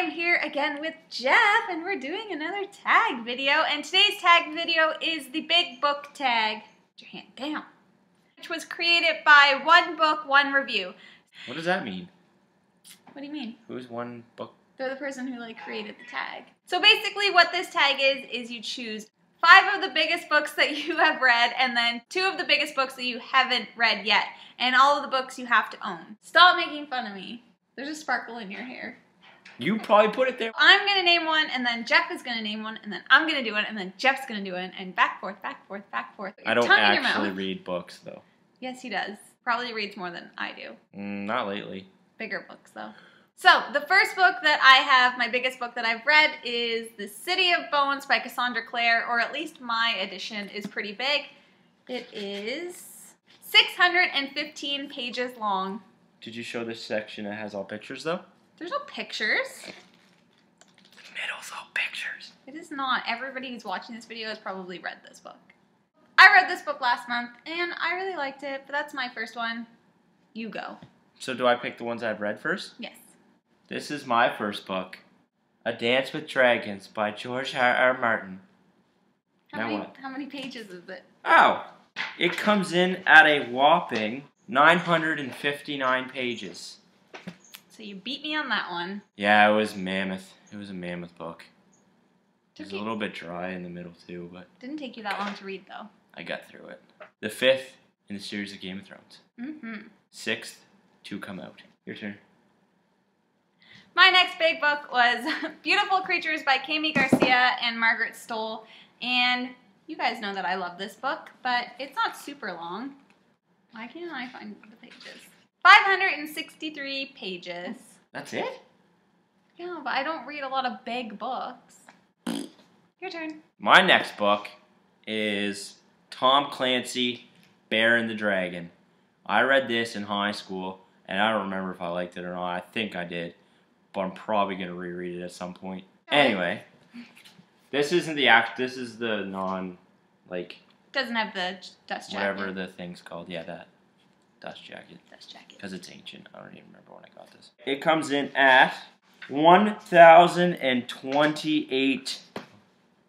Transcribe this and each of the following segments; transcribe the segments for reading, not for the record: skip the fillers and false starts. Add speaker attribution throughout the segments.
Speaker 1: am here again with Jeff, and we're doing another tag video. And today's tag video is the big book tag, put your hand down, which was created by One Book, One Review.
Speaker 2: What does that mean?
Speaker 1: What do you mean?
Speaker 2: Who's One Book?
Speaker 1: They're the person who created the tag. So basically what this tag is you choose 5 of the biggest books that you have read, and then 2 of the biggest books that you haven't read yet, and all of the books you have to own. Stop making fun of me. There's a sparkle in your hair.
Speaker 2: You probably put it there.
Speaker 1: I'm going to name one, and then Jeff is going to name one, and then I'm going to do it, and then Jeff's going to do it, and back, forth, back, forth, back, forth.
Speaker 2: I don't actually read books, though.
Speaker 1: Yes, he does. Probably reads more than I do.
Speaker 2: Not lately.
Speaker 1: Bigger books, though. So, the first book that I have, my biggest book that I've read, is The City of Bones by Cassandra Clare, or at least my edition is pretty big. It is 615 pages long.
Speaker 2: Did you show this section that has all pictures, though?
Speaker 1: There's no pictures.
Speaker 2: Middle's all pictures.
Speaker 1: It is not. Everybody who's watching this video has probably read this book. I read this book last month, and I really liked it, but that's my first one. You go.
Speaker 2: So do I pick the ones I've read first?
Speaker 1: Yes.
Speaker 2: This is my first book, A Dance with Dragons by George R.R. Martin.
Speaker 1: How many pages is it?
Speaker 2: Oh, it comes in at a whopping 959 pages.
Speaker 1: So you beat me on that one.
Speaker 2: Yeah, it was mammoth. It was a mammoth book. It was a little bit dry in the middle too, but
Speaker 1: didn't take you that long to read though.
Speaker 2: I got through it. The 5th in the series of Game of Thrones. 6th to come out. Your turn.
Speaker 1: My next big book was Beautiful Creatures by Kami Garcia and Margaret Stoll. And you guys know that I love this book, but it's not super long. Why can't I find the pages? 563 pages.
Speaker 2: That's it?
Speaker 1: Yeah, but I don't read a lot of big books. Your turn.
Speaker 2: My next book is Tom Clancy, Bear and the Dragon. I read this in high school, and I don't remember if I liked it or not. I think I did, but I'm probably going to reread it at some point. Anyway, this isn't the this is the
Speaker 1: Doesn't have the dust jacket.
Speaker 2: Whatever the thing's called. Yeah, that. Dust jacket.
Speaker 1: Dust jacket.
Speaker 2: Because it's ancient. I don't even remember when I got this. It comes in at 1,028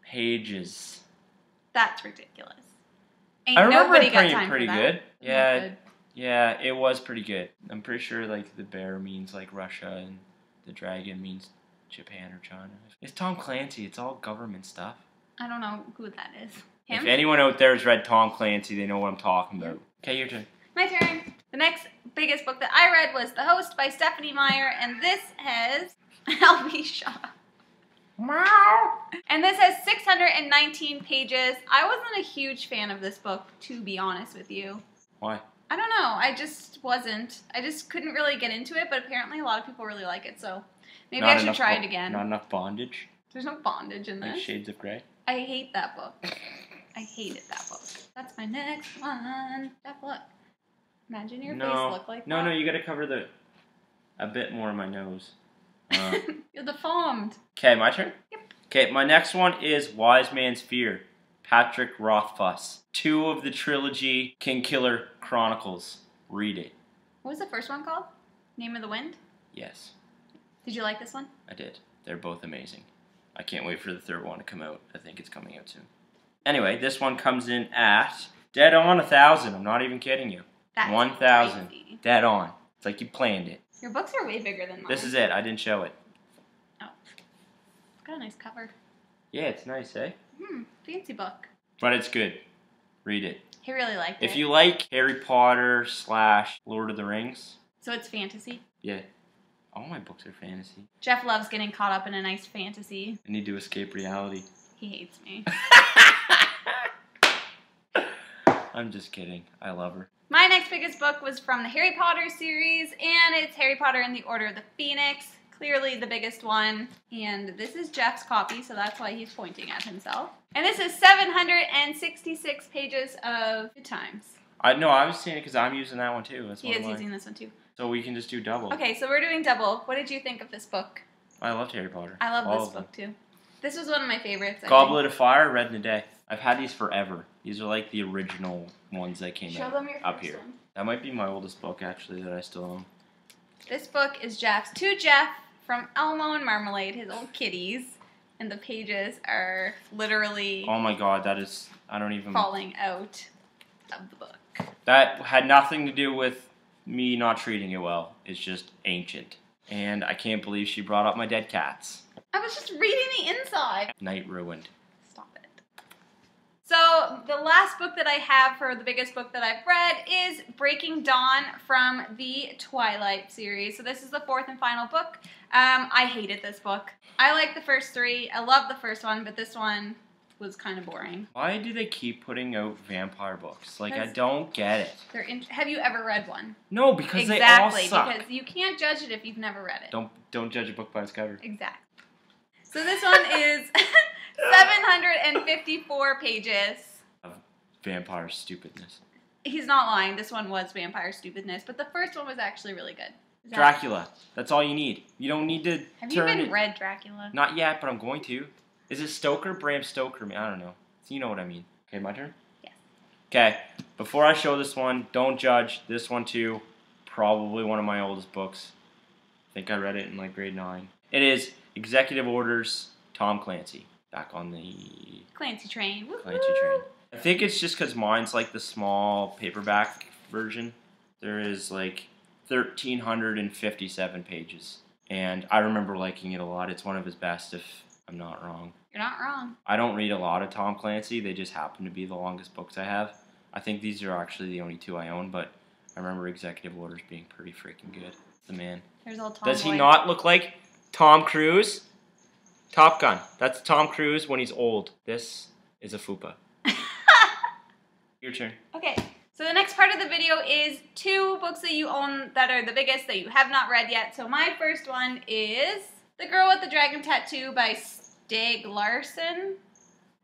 Speaker 2: pages.
Speaker 1: That's ridiculous. Ain't
Speaker 2: I remember
Speaker 1: nobody
Speaker 2: it
Speaker 1: got
Speaker 2: being
Speaker 1: time
Speaker 2: pretty
Speaker 1: for that.
Speaker 2: good. Yeah, it was pretty good. I'm pretty sure like the bear means like Russia and the dragon means Japan or China. It's Tom Clancy. It's all government stuff.
Speaker 1: I don't know who that is. Him?
Speaker 2: If anyone out there has read Tom Clancy, they know what I'm talking about. Okay, your turn.
Speaker 1: My turn. The next biggest book that I read was The Host by Stephanie Meyer, and this has L.B. Shaw.
Speaker 2: Meow.
Speaker 1: And this has 619 pages. I wasn't a huge fan of this book, to be honest with you.
Speaker 2: Why?
Speaker 1: I don't know. I just wasn't. I just couldn't really get into it, but apparently a lot of people really like it, so maybe I should try it again.
Speaker 2: Not enough bondage?
Speaker 1: There's no bondage in this.
Speaker 2: Like Shades of Grey?
Speaker 1: I hate that book. I hated that book. That's my next one. Jeff, look. Imagine your face look like that.
Speaker 2: No, you gotta cover a bit more of my nose.
Speaker 1: You're deformed.
Speaker 2: Okay, my turn?
Speaker 1: Yep.
Speaker 2: Okay, my next one is Wise Man's Fear, Patrick Rothfuss. 2 of the trilogy Kingkiller Chronicles. Read it.
Speaker 1: What was the first one called? Name of the Wind?
Speaker 2: Yes.
Speaker 1: Did you like this one?
Speaker 2: I did. They're both amazing. I can't wait for the 3rd one to come out. I think it's coming out soon. Anyway, this one comes in at dead on 1,000. I'm not even kidding you.
Speaker 1: That's
Speaker 2: 1,000.
Speaker 1: crazy.
Speaker 2: Dead on. It's like you planned it.
Speaker 1: Your books are way bigger than mine.
Speaker 2: This is it. I didn't show it.
Speaker 1: Oh. It's got a nice cover.
Speaker 2: Yeah, it's nice, eh?
Speaker 1: Fancy book.
Speaker 2: But it's good. Read it.
Speaker 1: He really liked it.
Speaker 2: If you like Harry Potter / Lord of the Rings.
Speaker 1: So it's fantasy?
Speaker 2: Yeah. All my books are fantasy.
Speaker 1: Jeff loves getting caught up in a nice fantasy.
Speaker 2: I need to escape reality.
Speaker 1: He hates me.
Speaker 2: I'm just kidding. I love her.
Speaker 1: My next biggest book was from the Harry Potter series, and it's Harry Potter and the Order of the Phoenix. Clearly the biggest one. And this is Jeff's copy, so that's why he's pointing at himself. And this is 766 pages of good times.
Speaker 2: I was saying it because I'm using that one too. That's
Speaker 1: he is using this one too.
Speaker 2: So we can just do double.
Speaker 1: Okay, so we're doing double. What did you think of this book?
Speaker 2: I loved Harry Potter.
Speaker 1: I love this book too. This was one of my favorites.
Speaker 2: Goblet of Fire, read in a day. I've had these forever. These are like the original ones that came out up here. That might be my oldest book actually that I still own.
Speaker 1: This book is Jeff's. To Jeff from Elmo and Marmalade, his old kitties, and the pages are literally
Speaker 2: Oh my god, that is, I don't even...
Speaker 1: falling out of the book.
Speaker 2: That had nothing to do with me not treating it well. It's just ancient. And I can't believe she brought up my dead cats.
Speaker 1: I was just reading the inside.
Speaker 2: Night ruined.
Speaker 1: Stop it. So the last book that I have for the biggest book that I've read is Breaking Dawn from the Twilight series. So this is the fourth and final book. I hated this book. I like the first three. I love the first one, but this one was kind of boring.
Speaker 2: Why do they keep putting out vampire books? Like, I don't get it.
Speaker 1: Have you ever read one?
Speaker 2: No, because they all suck.
Speaker 1: Exactly, because you can't judge it if you've never read it.
Speaker 2: Don't judge a book by its cover.
Speaker 1: Exactly. So this one is 754 pages.
Speaker 2: Of vampire stupidness.
Speaker 1: He's not lying. This one was vampire stupidness, but the first one was actually really good.
Speaker 2: Dracula. That's all you need. You don't need to
Speaker 1: Have you even read Dracula?
Speaker 2: Not yet, but I'm going to. Is it Stoker? Bram Stoker? I don't know. You know what I mean. Okay, my turn?
Speaker 1: Yes.
Speaker 2: Okay, before I show this one, don't judge. This one too, probably one of my oldest books. I think I read it in like grade 9. It is Executive Orders, Tom Clancy. Back on the
Speaker 1: Clancy train. Woo-hoo.
Speaker 2: Clancy train. I think it's just because mine's like the small paperback version. There is like 1,357 pages. And I remember liking it a lot. It's one of his best, if I'm not wrong.
Speaker 1: You're not wrong.
Speaker 2: I don't read a lot of Tom Clancy. They just happen to be the longest books I have. I think these are actually the only 2 I own, but I remember Executive Orders being pretty freaking good. The man.
Speaker 1: There's old Tom
Speaker 2: Does he
Speaker 1: Boy.
Speaker 2: not look like Tom Cruise? Top Gun. That's Tom Cruise when he's old. This is a fupa. Your turn.
Speaker 1: Okay. So the next part of the video is 2 books that you own that are the biggest that you have not read yet. So my first one is The Girl with the Dragon Tattoo by Stieg Larsson.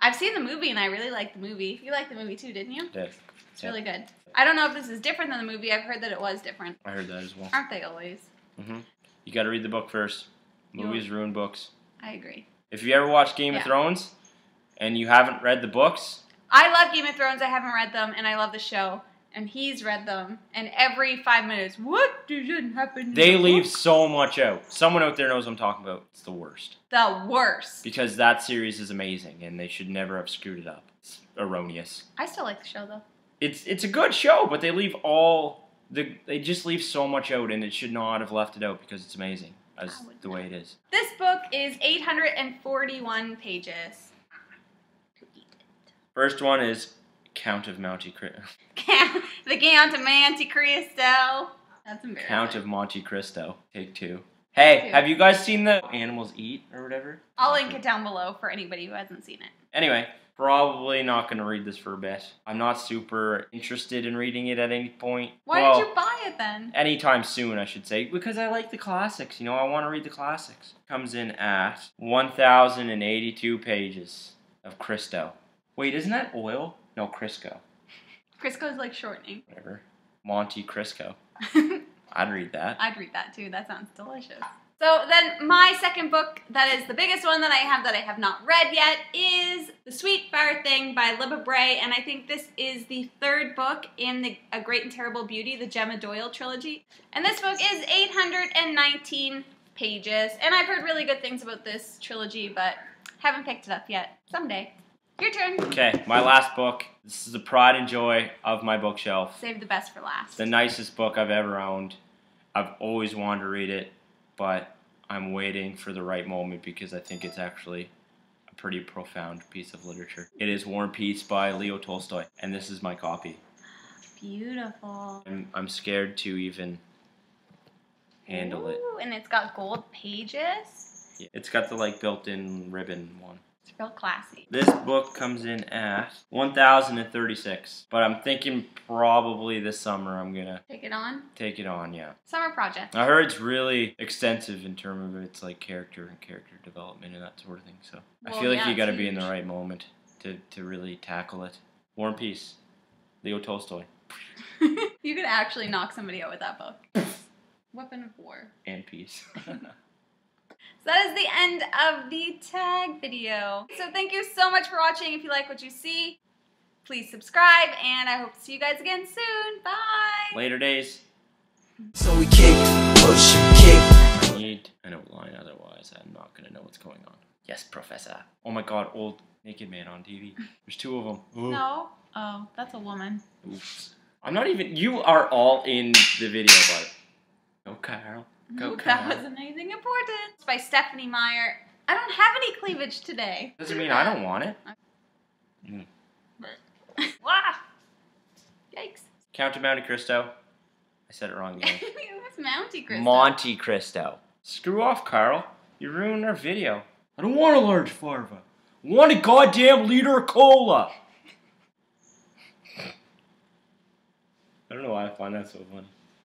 Speaker 1: I've seen the movie and I really liked the movie. You liked the movie too, didn't you?
Speaker 2: Yes.
Speaker 1: It's really good. I don't know if this is different than the movie. I've heard that it was different.
Speaker 2: I heard that as well.
Speaker 1: Aren't they always?
Speaker 2: Mm-hmm. You got to read the book first. Movies ruin books.
Speaker 1: I agree.
Speaker 2: If you ever watch Game of Thrones and you haven't read the books...
Speaker 1: I love Game of Thrones. I haven't read them, and I love the show. And he's read them, and every 5 minutes, what didn't happen?
Speaker 2: They leave so much out. Someone out there knows what I'm talking about. It's the worst.
Speaker 1: The worst.
Speaker 2: Because that series is amazing, and they should never have screwed it up. It's erroneous.
Speaker 1: I still like the show, though.
Speaker 2: It's a good show, but they leave they just leave so much out, and it should not have left it out because it's amazing as the way it is.
Speaker 1: This book is 841 pages.
Speaker 2: First one is Count of Monte Cristo.
Speaker 1: The Count of Monte Cristo. That's embarrassing.
Speaker 2: Count of Monte Cristo. Take 2. Hey, have you guys seen the Animals Eat or whatever?
Speaker 1: I'll link it down below for anybody who hasn't seen it.
Speaker 2: Anyway, probably not going to read this for a bit. I'm not super interested in reading it at any point.
Speaker 1: Why did you buy it then?
Speaker 2: Anytime soon, I should say. Because I like the classics. You know, I want to read the classics. Comes in at 1,082 pages of Cristo. Wait, isn't that oil? No, Crisco.
Speaker 1: Crisco's like shortening.
Speaker 2: Whatever. Monte Crisco. I'd read that.
Speaker 1: I'd read that too. That sounds delicious. So then my second book, that is the biggest one that I have not read yet, is The Sweet Far Thing by Libba Bray. And I think this is the 3rd book in A Great and Terrible Beauty, the Gemma Doyle trilogy. And this book is 819 pages. And I've heard really good things about this trilogy, but haven't picked it up yet. Someday. Your turn.
Speaker 2: Okay, my last book. This is the pride and joy of my bookshelf.
Speaker 1: Save the best for last.
Speaker 2: The nicest book I've ever owned. I've always wanted to read it, but I'm waiting for the right moment because I think it's actually a pretty profound piece of literature. It is War and Peace by Leo Tolstoy, and this is my copy.
Speaker 1: Beautiful.
Speaker 2: I'm scared to even handle it.
Speaker 1: And it's got gold pages.
Speaker 2: Yeah, it's got the like built-in ribbon one.
Speaker 1: It's real classy.
Speaker 2: This book comes in at 1,036, but I'm thinking probably this summer I'm gonna
Speaker 1: take it on.
Speaker 2: Take it on, yeah.
Speaker 1: Summer project.
Speaker 2: I heard it's really extensive in terms of its like character development and that sort of thing. So I feel like you got to be in the right moment to really tackle it. War and Peace, Leo Tolstoy.
Speaker 1: You could actually knock somebody out with that book. Weapon of War.
Speaker 2: And Peace.
Speaker 1: So that is the end of the tag video. So thank you so much for watching. If you like what you see, please subscribe, and I hope to see you guys again soon. Bye!
Speaker 2: Later days.
Speaker 3: So we kick, push, kick.
Speaker 2: need an outline, otherwise I'm not going to know what's going on. Yes, Professor. Oh my god, old naked man on TV. There's two of them. Ooh.
Speaker 1: No. Oh, that's a woman.
Speaker 2: Oops. I'm not even... You are all in the video, but... Go, Carl. Go, Carl.
Speaker 1: That wasn't anything important. It's by Stephanie Meyer. I don't have any cleavage today.
Speaker 2: Doesn't mean I don't want it.
Speaker 1: Wow. Yikes.
Speaker 2: Count to Monte Cristo. I said it wrong again.
Speaker 1: It was Monte Cristo.
Speaker 2: Monte Cristo. Screw off, Carl. You ruined our video. I don't want a large farva. I want a goddamn liter of cola. I don't know why I find that so funny.